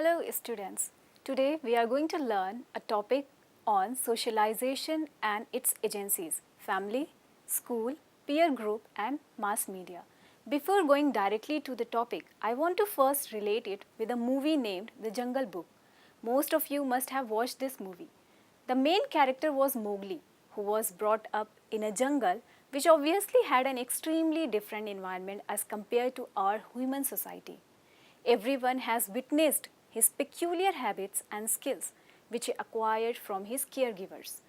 Hello students. Today we are going to learn a topic on socialization and its agencies, family, school, peer group and mass media. Before going directly to the topic, I want to first relate it with a movie named The Jungle Book. Most of you must have watched this movie. The main character was Mowgli, who was brought up in a jungle which obviously had an extremely different environment as compared to our human society. Everyone has witnessed his peculiar habits and skills which he acquired from his caregivers.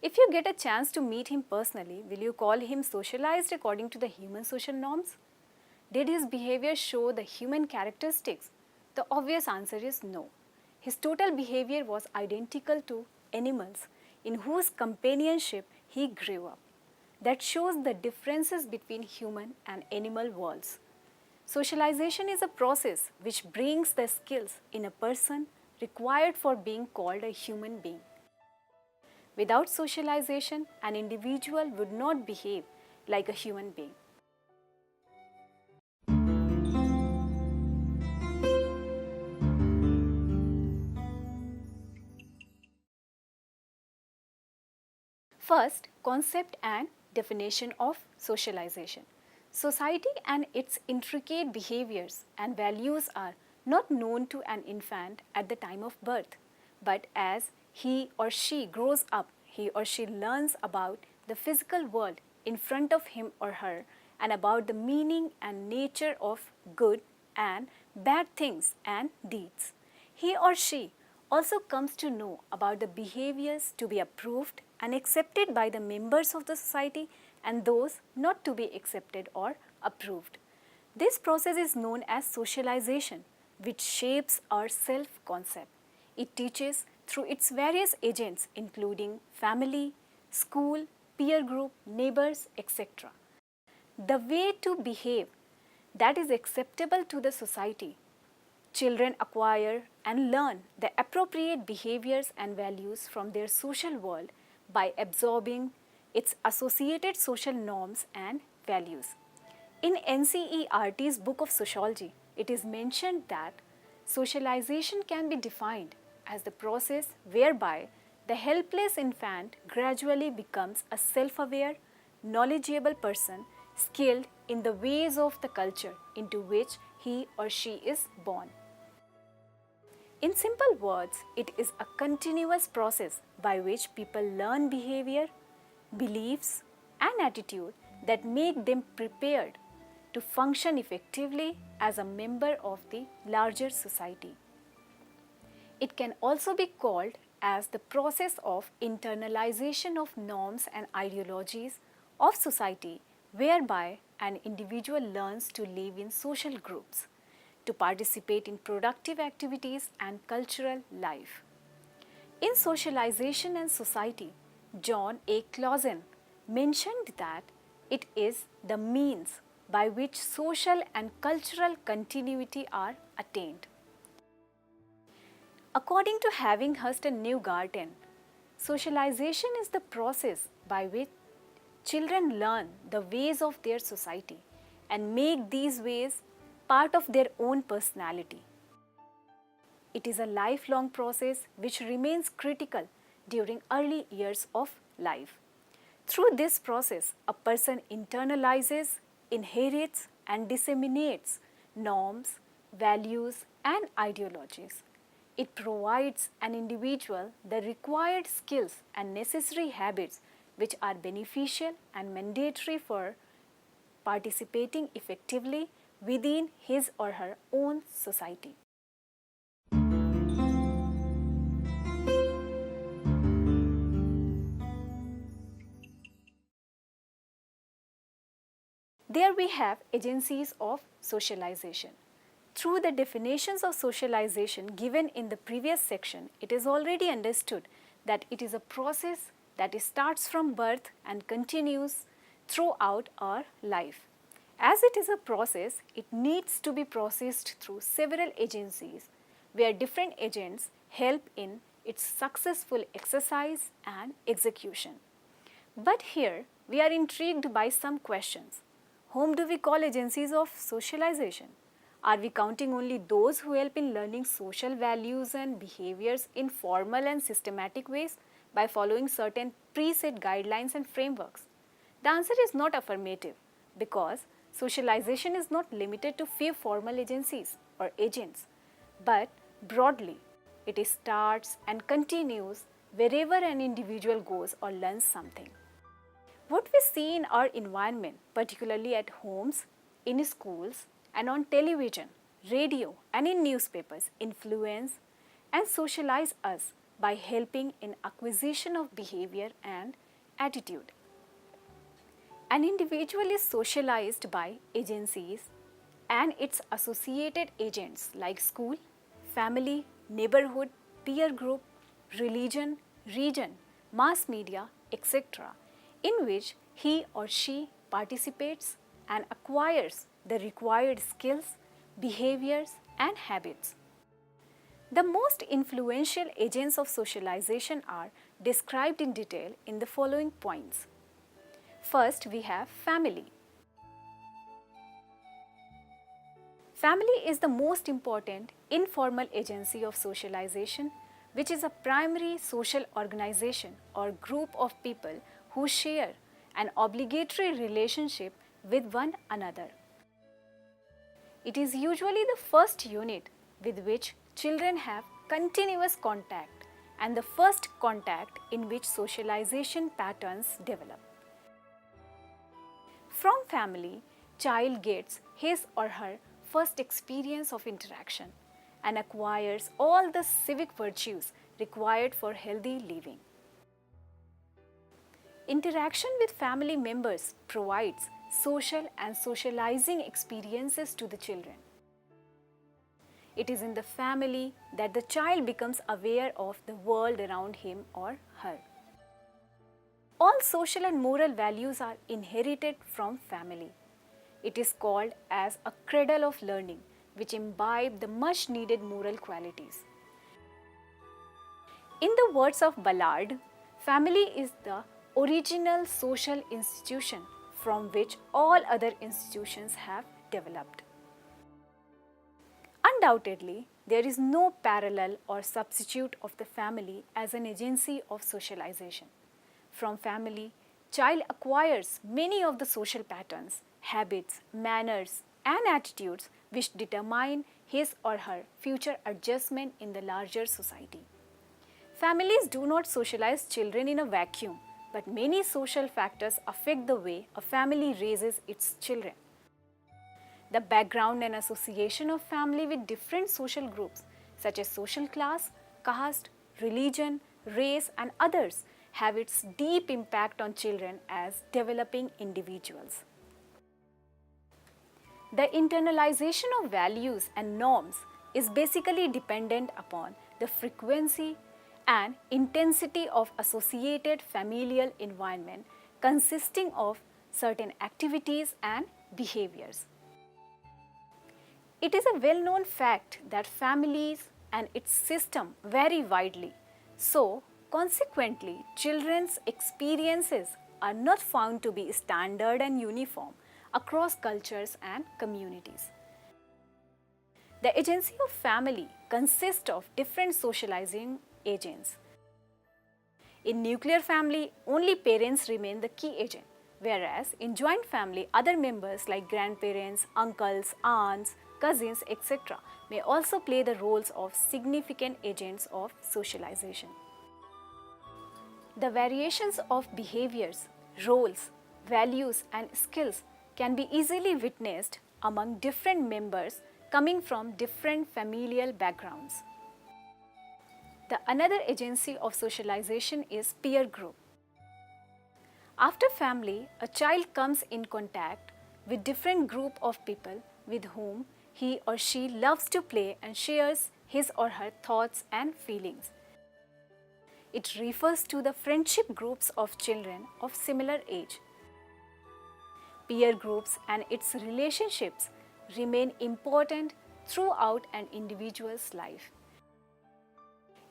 If you get a chance to meet him personally, will you call him socialized according to the human social norms? Did his behavior show the human characteristics? The obvious answer is no. His total behavior was identical to animals in whose companionship he grew up. That shows the differences between human and animal worlds. Socialization is a process which brings the skills in a person required for being called a human being. Without socialization, an individual would not behave like a human being. First, concept and definition of socialization. Society and its intricate behaviors and values are not known to an infant at the time of birth, but as he or she grows up, he or she learns about the physical world in front of him or her and about the meaning and nature of good and bad things and deeds. He or she also comes to know about the behaviors to be approved and accepted by the members of the society and those not to be accepted or approved. This process is known as socialization, which shapes our self-concept. It teaches through its various agents including family, school, peer group, neighbors, etc. The way to behave that is acceptable to the society. Children acquire and learn the appropriate behaviors and values from their social world by absorbing its associated social norms and values. In NCERT's book of sociology, it is mentioned that socialization can be defined as the process whereby the helpless infant gradually becomes a self-aware, knowledgeable person skilled in the ways of the culture into which he or she is born. In simple words, it is a continuous process by which people learn behavior, beliefs and attitude that make them prepared to function effectively as a member of the larger society. It can also be called as the process of internalization of norms and ideologies of society whereby an individual learns to live in social groups, to participate in productive activities and cultural life. In Socialization and Society, John A. Clausen mentioned that it is the means by which social and cultural continuity are attained. According to Havinghurst and Newgarden, socialization is the process by which children learn the ways of their society and make these ways part of their own personality. It is a lifelong process which remains critical during early years of life. Through this process, a person internalizes, inherits and disseminates norms, values and ideologies. It provides an individual the required skills and necessary habits which are beneficial and mandatory for participating effectively within his or her own society. There we have agencies of socialization. Through the definitions of socialization given in the previous section, it is already understood that it is a process that starts from birth and continues throughout our life. As it is a process, it needs to be processed through several agencies where different agents help in its successful exercise and execution. But here we are intrigued by some questions. Whom do we call agencies of socialization? Are we counting only those who help in learning social values and behaviors in formal and systematic ways by following certain preset guidelines and frameworks? The answer is not affirmative because socialization is not limited to few formal agencies or agents, but broadly it starts and continues wherever an individual goes or learns something. What we see in our environment, particularly at homes, in schools, and on television, radio, and in newspapers, influence and socialize us by helping in acquisition of behavior and attitude. An individual is socialized by agencies and its associated agents like school, family, neighborhood, peer group, religion, region, mass media, etc., in which he or she participates and acquires the required skills, behaviors, and habits. The most influential agents of socialization are described in detail in the following points. First, we have family. Family is the most important informal agency of socialization, which is a primary social organization or group of people who share an obligatory relationship with one another. It is usually the first unit with which children have continuous contact and the first contact in which socialization patterns develop. From family, child gets his or her first experience of interaction and acquires all the civic virtues required for healthy living. Interaction with family members provides social and socializing experiences to the children. It is in the family that the child becomes aware of the world around him or her. All social and moral values are inherited from family. It is called as a cradle of learning, which imbibe the much needed moral qualities. In the words of Ballard, family is the original social institution from which all other institutions have developed. Undoubtedly, there is no parallel or substitute of the family as an agency of socialization. From family, child acquires many of the social patterns, habits, manners, and attitudes which determine his or her future adjustment in the larger society. Families do not socialize children in a vacuum, but many social factors affect the way a family raises its children. The background and association of family with different social groups such as social class, caste, religion, race, and others have its deep impact on children as developing individuals. The internalization of values and norms is basically dependent upon the frequency and intensity of associated familial environment consisting of certain activities and behaviors. It is a well-known fact that families and its system vary widely. So, consequently, children's experiences are not found to be standard and uniform across cultures and communities. The agency of family consists of different socializing agents. In nuclear family, only parents remain the key agent, whereas in joint family, other members like grandparents, uncles, aunts, cousins, etc. may also play the roles of significant agents of socialization. The variations of behaviors, roles, values, and skills can be easily witnessed among different members coming from different familial backgrounds. The another agency of socialization is peer group. After family, a child comes in contact with different group of people with whom he or she loves to play and shares his or her thoughts and feelings. It refers to the friendship groups of children of similar age. Peer groups and its relationships remain important throughout an individual's life.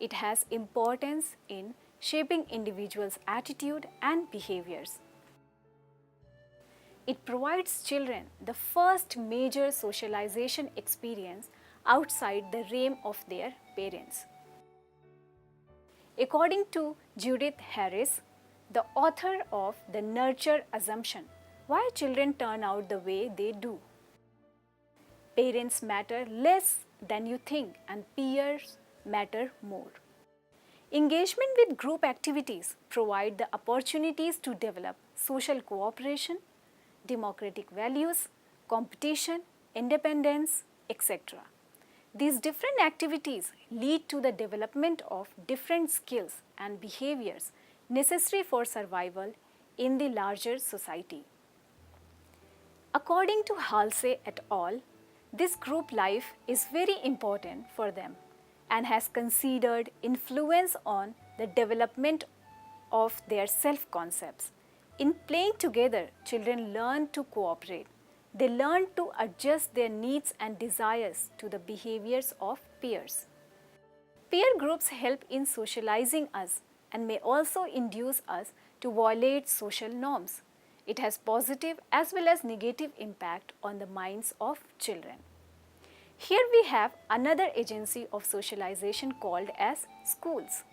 It has importance in shaping individuals' attitude and behaviors. It provides children the first major socialization experience outside the realm of their parents. According to Judith Harris, the author of The Nurture Assumption, Why Children Turn Out the Way They Do, parents matter less than you think and peers matter more. Engagement with group activities provide the opportunities to develop social cooperation, democratic values, competition, independence, etc. These different activities lead to the development of different skills and behaviors necessary for survival in the larger society. According to Halsey et al., this group life is very important for them and has considered influence on the development of their self-concepts. In playing together, children learn to cooperate. They learn to adjust their needs and desires to the behaviors of peers. Peer groups help in socializing us and may also induce us to violate social norms. It has positive as well as negative impact on the minds of children. Here we have another agency of socialization called as schools.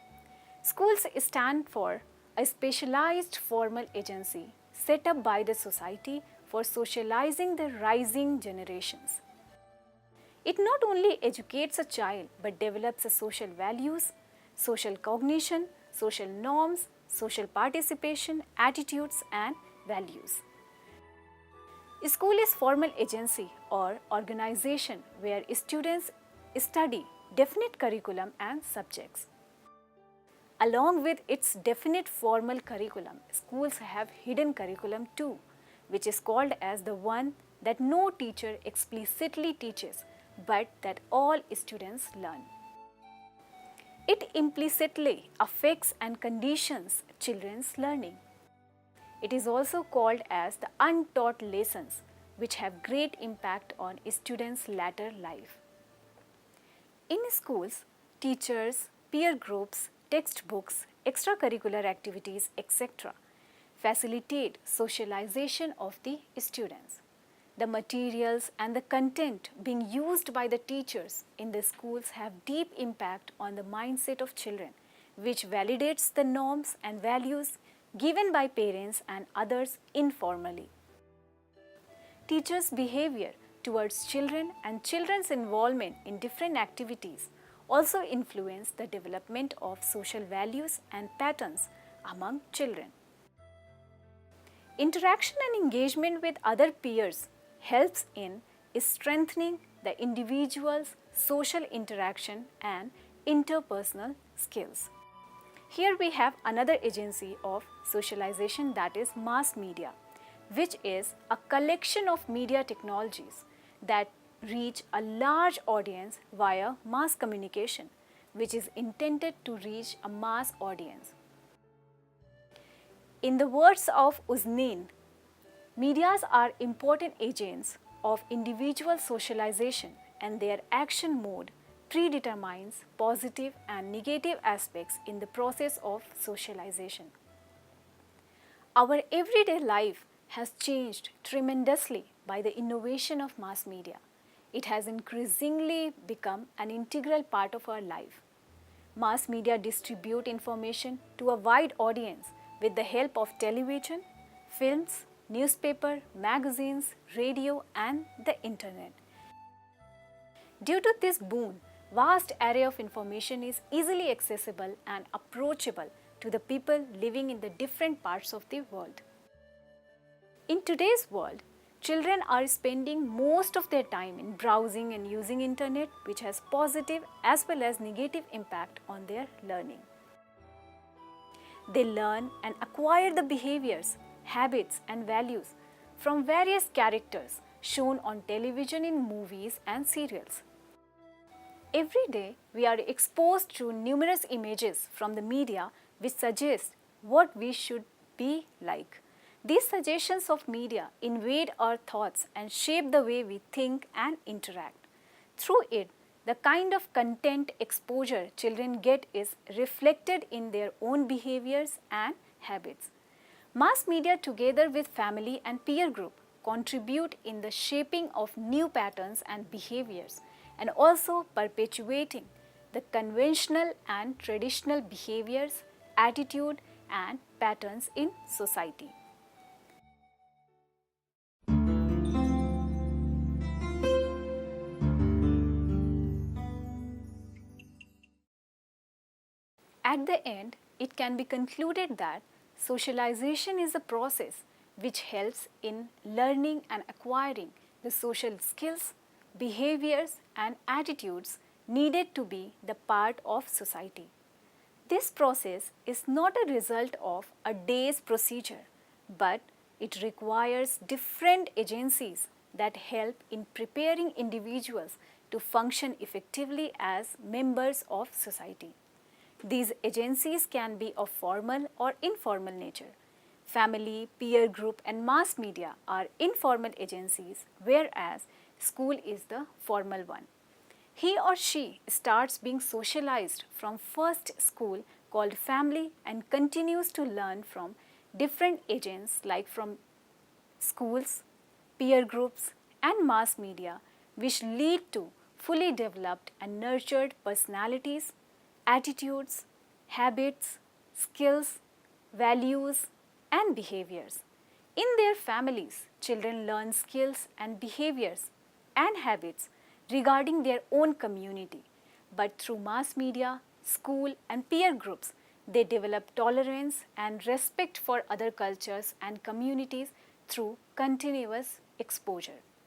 Schools stand for a specialized formal agency set up by the society for socializing the rising generations. It not only educates a child but develops a social values, social cognition, social norms, social participation, attitudes and values. A school is formal agency or organization where students study definite curriculum and subjects. Along with its definite formal curriculum, schools have hidden curriculum too, which is called as the one that no teacher explicitly teaches but that all students learn. It implicitly affects and conditions children's learning. It is also called as the untaught lessons, which have great impact on students' later life. In schools, teachers, peer groups, textbooks, extracurricular activities, etc. facilitate socialization of the students. The materials and the content being used by the teachers in the schools have deep impact on the mindset of children, which validates the norms and values given by parents and others informally. Teachers' behavior towards children and children's involvement in different activities also influence the development of social values and patterns among children. Interaction and engagement with other peers helps in strengthening the individual's social interaction and interpersonal skills. Here we have another agency of socialization, that is mass media, which is a collection of media technologies that reach a large audience via mass communication, which is intended to reach a mass audience. In the words of Uznain, medias are important agents of individual socialization and their action mode predetermines positive and negative aspects in the process of socialization. Our everyday life has changed tremendously by the innovation of mass media. It has increasingly become an integral part of our life. Mass media distribute information to a wide audience with the help of television, films, newspaper, magazines, radio and the internet. Due to this boon, vast array of information is easily accessible and approachable to the people living in the different parts of the world. In today's world, children are spending most of their time in browsing and using internet, which has positive as well as negative impact on their learning. They learn and acquire the behaviors, habits and values from various characters shown on television in movies and serials. Every day, we are exposed to numerous images from the media which suggest what we should be like. These suggestions of media invade our thoughts and shape the way we think and interact. Through it, the kind of content exposure children get is reflected in their own behaviors and habits. Mass media together with family and peer group contribute in the shaping of new patterns and behaviors and also perpetuating the conventional and traditional behaviors, attitude and patterns in society. At the end, it can be concluded that socialization is a process which helps in learning and acquiring the social skills, behaviors, and attitudes needed to be the part of society. This process is not a result of a day's procedure, but it requires different agencies that help in preparing individuals to function effectively as members of society. These agencies can be of formal or informal nature. Family, peer group, and mass media are informal agencies, whereas school is the formal one. He or she starts being socialized from first school called family and continues to learn from different agents like from schools, peer groups, and mass media, which lead to fully developed and nurtured personalities, attitudes, habits, skills, values, and behaviors. In their families, children learn skills and behaviors and habits regarding their own community, but through mass media, school, and peer groups, they develop tolerance and respect for other cultures and communities through continuous exposure.